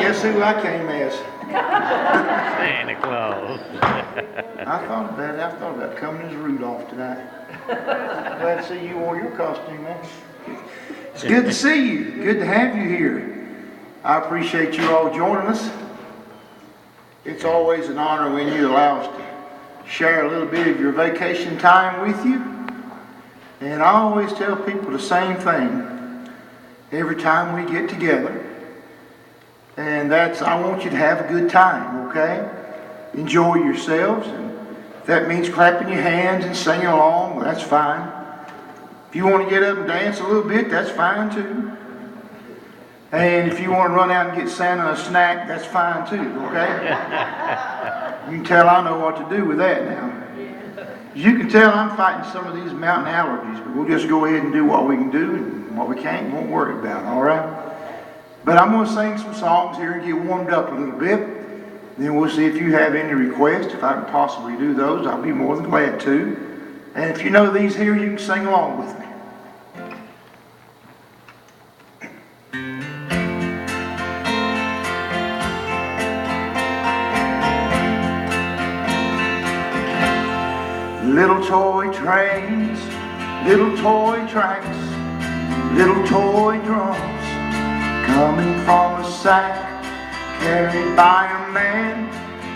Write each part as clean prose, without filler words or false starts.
Guess who I came as? Santa Claus. I thought about it. I thought about coming as Rudolph tonight. Glad to see you wore your costume, man. It's good to see you. Good to have you here. I appreciate you all joining us. It's always an honor when you allow us to share a little bit of your vacation time with you. And I always tell people the same thing every time we get together. And that's, I want you to have a good time, okay? Enjoy yourselves. And if that means clapping your hands and singing along, well, that's fine. If you want to get up and dance a little bit, that's fine too. And if you want to run out and get Santa a snack, that's fine too, okay? You can tell I know what to do with that now. As you can tell, I'm fighting some of these mountain allergies, but we'll just go ahead and do what we can do, and what we can't, won't worry about, all right? But I'm going to sing some songs here and get warmed up a little bit. Then we'll see if you have any requests. If I can possibly do those, I'll be more than glad to. And if you know these here, you can sing along with me. Little toy trains, little toy tracks, little toy drums, coming from a sack, carried by a man,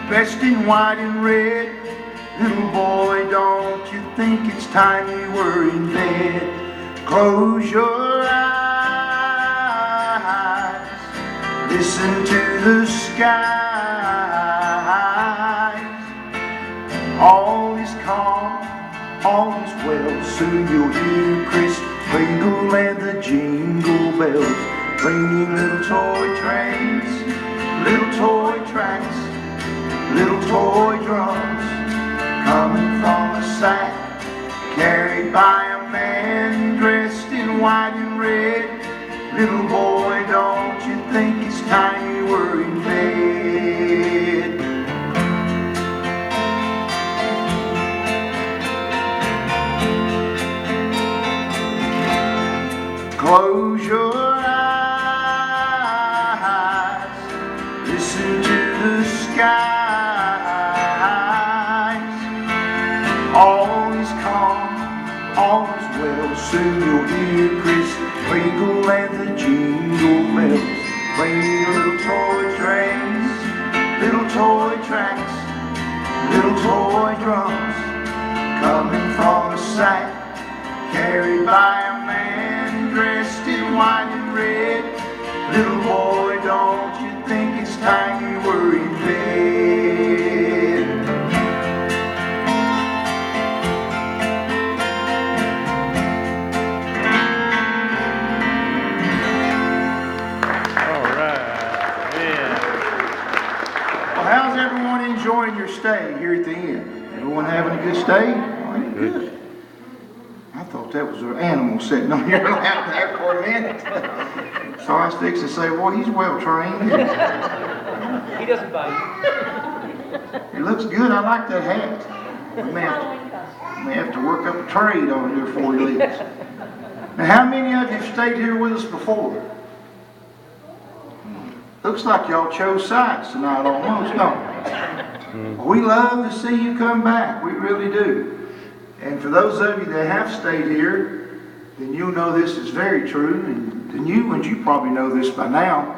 dressed in white and red. Little boy, don't you think it's time you were in bed? Close your eyes, listen to the skies. All is calm, all is well. Soon you'll hear Chris Kringle and the jingle bells, ringing. Little toy trains, little toy tracks, little toy drums, coming from a sack, carried by a man dressed in white and red. Little boy, don't you think it's time you were in bed? Close your eyes, listen to the skies. All is calm, all is well. Soon you'll hear Chris Kringle and the jingle bells, playing. Little toy trains, little toy tracks, little toy drums, coming from a sack, carried by a man dressed in white and red. Little boy, don't you think it's time you were in bed? All right. Yeah. Well, how's everyone enjoying your stay here at the inn? Everyone having a good stay? Oh, good. I thought that was an animal sitting on your lap there for a minute. So I was fixing to say, well, he's well trained. He doesn't bite. It looks good. I like that hat. We may have to work up a trade on here before he leaves. Now, how many of you have stayed here with us before? Looks like y'all chose sides tonight almost, don't it? We love to see you come back. We really do. And for those of you that have stayed here, then you'll know this is very true. And the new ones, you probably know this by now.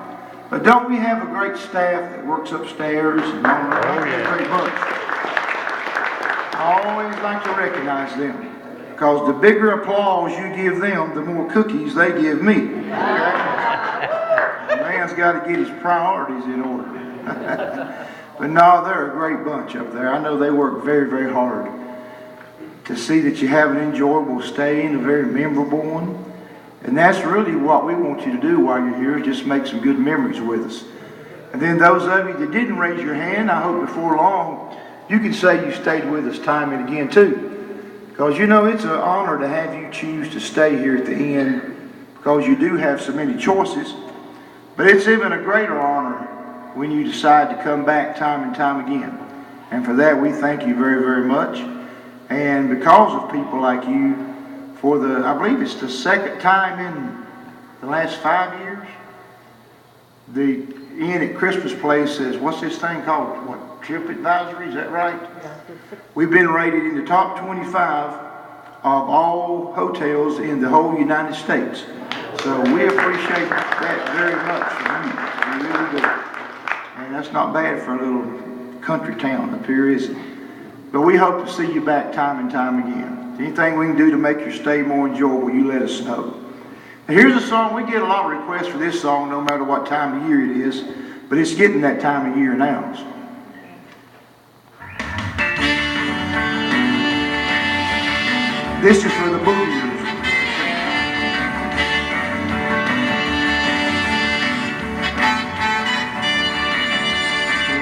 But don't we have a great staff that works upstairs and on the great bunch? I always like to recognize them, because the bigger applause you give them, the more cookies they give me. Okay? The man's got to get his priorities in order. But no, they're a great bunch up there. I know they work very, very hard to see that you have an enjoyable stay and a very memorable one. And that's really what we want you to do while you're here, is just make some good memories with us. And then those of you that didn't raise your hand, I hope before long you can say you stayed with us time and again too. Because you know it's an honor to have you choose to stay here at the inn, because you do have so many choices. But it's even a greater honor when you decide to come back time and time again. And for that, we thank you very, very much. And because of people like you, for I believe it's the second time in the last 5 years, the in at Christmas Place says, what's this thing called? What, Trip Advisory, is that right? We've been rated in the top 25 of all hotels in the whole United States. So we appreciate that very much from you. We really do. And that's not bad for a little country town up here, is it? But we hope to see you back time and time again. Anything we can do to make your stay more enjoyable, you let us know. Now here's a song. We get a lot of requests for this song no matter what time of year it is. But it's getting that time of year now. So. This is for the boomers.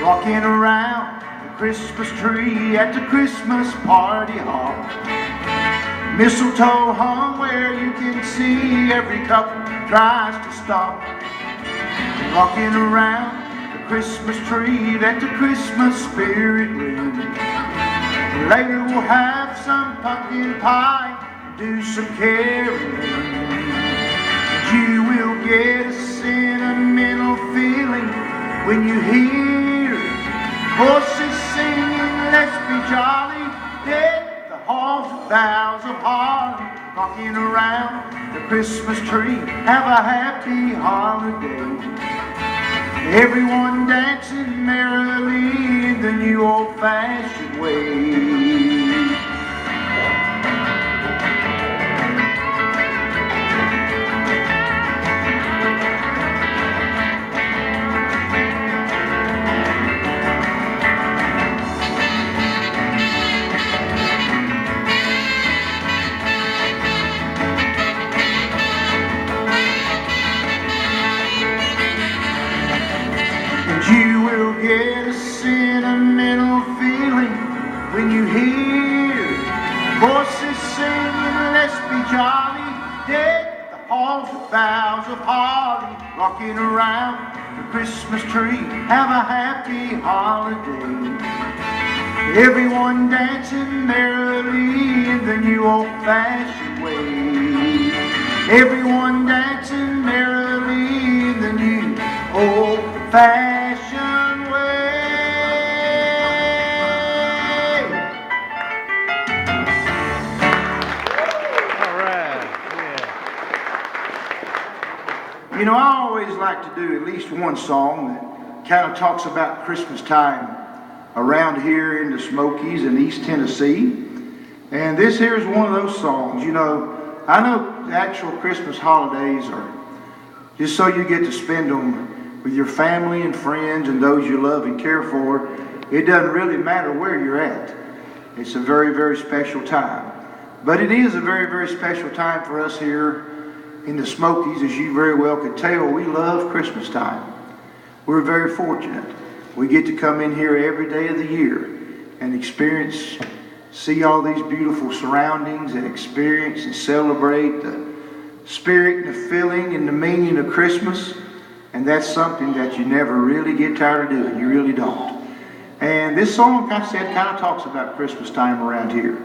Walking around the Christmas tree at the Christmas party hall. Mistletoe hung where you can see every couple tries to stop. Walking around the Christmas tree, let the Christmas spirit ring. Later we'll have some pumpkin pie, do some caroling. You will get a sentimental feeling when you hear voices singing, let's be jolly. Deck the halls with boughs of holly, rocking around the Christmas tree. Have a happy holiday. Everyone dancing merrily in the new old-fashioned way. You will get a sentimental feeling when you hear voices singing, let's be jolly. Deck the halls with boughs of holly, rocking around the Christmas tree. Have a happy holiday. Everyone dancing merrily in the new old-fashioned way. Everyone dancing merrily in the new old-fashioned way. All right. Yeah. You know, I always like to do at least one song that kind of talks about Christmas time around here in the Smokies in East Tennessee. And this here is one of those songs. You know, I know the actual Christmas holidays are just so you get to spend them with your family and friends and those you love and care for. It doesn't really matter where you're at. It's a very, very special time. But it is a very, very special time for us here in the Smokies. As you very well could tell, we love Christmas time. We're very fortunate. We get to come in here every day of the year and experience, see all these beautiful surroundings and experience and celebrate the spirit and the feeling and the meaning of Christmas. And that's something that you never really get tired of doing. You really don't. And this song, like I said, kind of talks about Christmas time around here.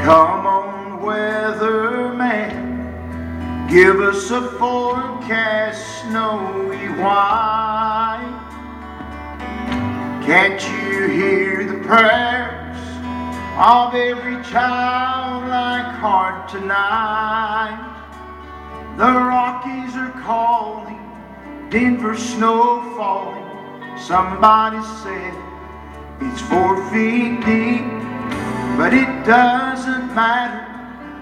Come on, weatherman, give us a forecast snowy white. Can't you hear the prayers of every childlike heart tonight? The Rockies are calling, Denver snow falling. Somebody said it's 4 feet deep. But it doesn't matter,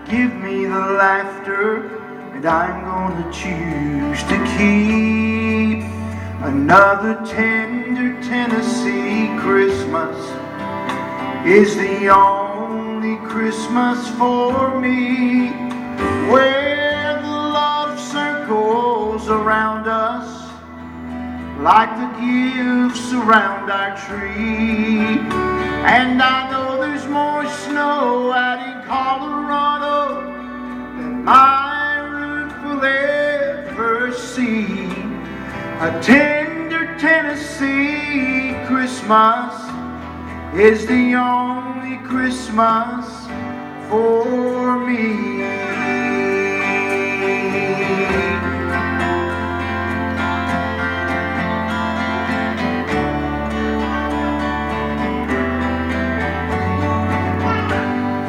give me the laughter, and I'm gonna choose to keep another tender Tennessee Christmas. Is the only Christmas for me, where the love circles around us like the gifts around our tree. And I know there's more snow out in Colorado than my roof will ever ever see. A tender Tennessee Christmas is the only Christmas for me.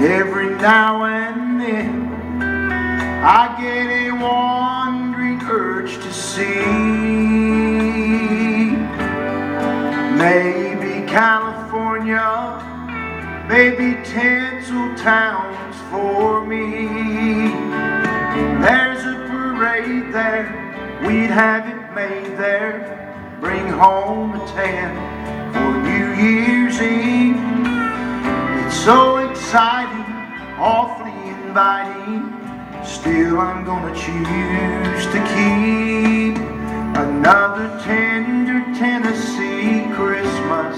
Every now and then I get a wandering urge to see maybe California, maybe tinsel towns for me. There's a parade there, we'd have it made there, bring home a tan for New Year's Eve. It's so exciting, awfully inviting, still I'm gonna choose to keep another tender Tennessee Christmas.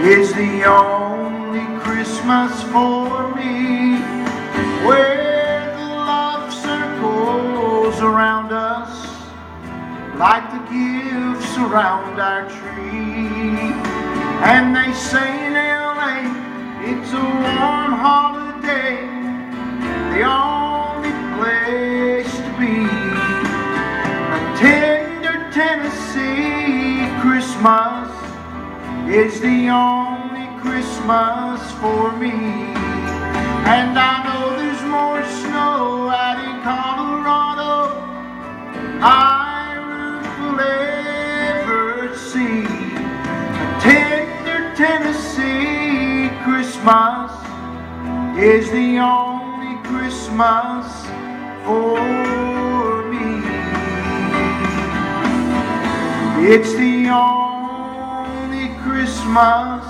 It's the only Christmas for me, where the love circles around us like the gifts around our tree. And they say in LA it's a warm holiday, the only place to be. A tender Tennessee Christmas is the only Christmas for me. And I know there's more snow out in Colorado than my roof will ever see. A tender Tennessee Christmas is the only Christmas for me. It's the only Christmas